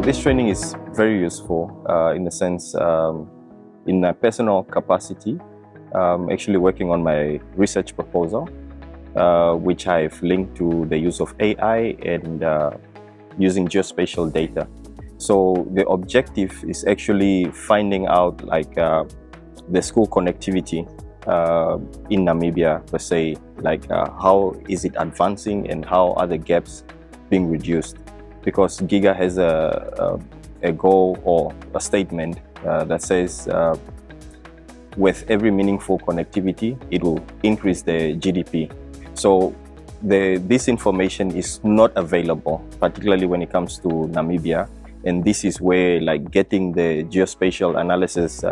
this training is very useful in the sense, in my personal capacity, actually working on my research proposal, which I've linked to the use of AI and using geospatial data. So the objective is actually finding out like the school connectivity in Namibia per se, like how is it advancing and how are the gaps being reduced? Because Giga has a goal or a statement that says with every meaningful connectivity, it will increase the GDP. So this information is not available, particularly when it comes to Namibia. And this is where like getting the geospatial analysis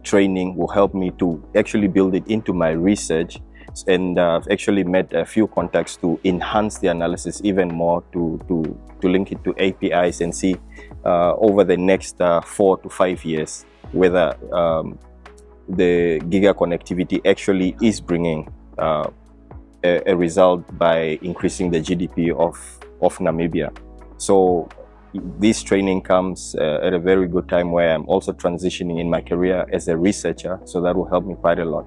training will help me to actually build it into my research. And I've actually met a few contacts to enhance the analysis even more, to link it to APIs and see over the next 4 to 5 years whether the Giga connectivity actually is bringing a result by increasing the GDP of Namibia. So this training comes at a very good time where I'm also transitioning in my career as a researcher, so that will help me quite a lot.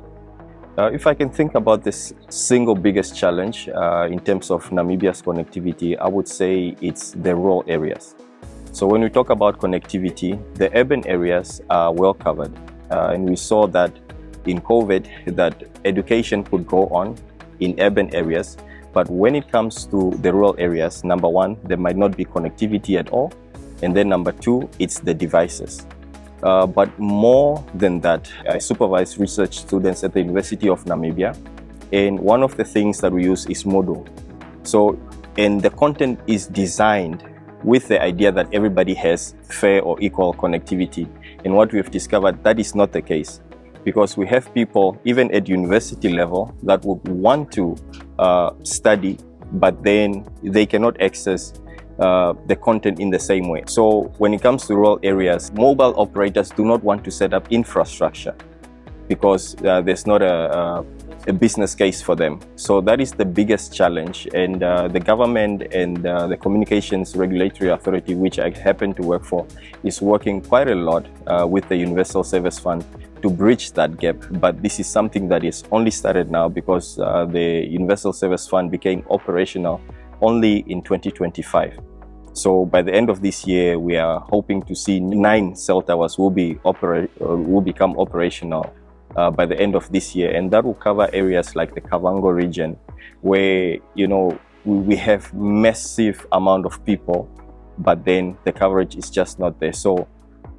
If I can think about this single biggest challenge in terms of Namibia's connectivity, I would say it's the rural areas. So when we talk about connectivity, the urban areas are well covered. And we saw that in COVID, that education could go on in urban areas. But when it comes to the rural areas, number one, there might not be connectivity at all. And then number two, it's the devices. But more than that, I supervise research students at the University of Namibia. And one of the things that we use is Moodle. So, and the content is designed with the idea that everybody has fair or equal connectivity. And what we've discovered, that is not the case. Because we have people, even at university level, that would want to study, but then they cannot access the content in the same way. So when it comes to rural areas, mobile operators do not want to set up infrastructure because there's not a business case for them. So that is the biggest challenge. And the government and the Communications Regulatory Authority, which I happen to work for, is working quite a lot with the Universal Service Fund to bridge that gap. But this is something that is only started now because the Universal Service Fund became operational only in 2025. So by the end of this year, we are hoping to see 9 cell towers will become operational by the end of this year, and that will cover areas like the Kavango region, where we have massive amount of people, but then the coverage is just not there. So,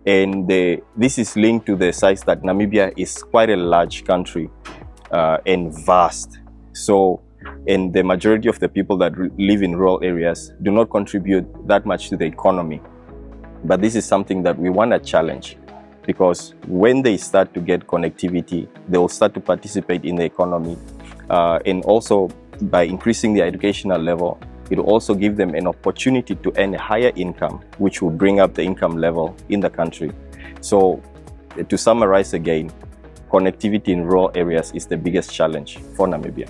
and this is linked to the size that Namibia is quite a large country and vast. So, and the majority of the people that live in rural areas do not contribute that much to the economy. But this is something that we want to challenge, because when they start to get connectivity, they will start to participate in the economy. And also by increasing their educational level, it will also give them an opportunity to earn a higher income, which will bring up the income level in the country. So to summarize again, connectivity in rural areas is the biggest challenge for Namibia.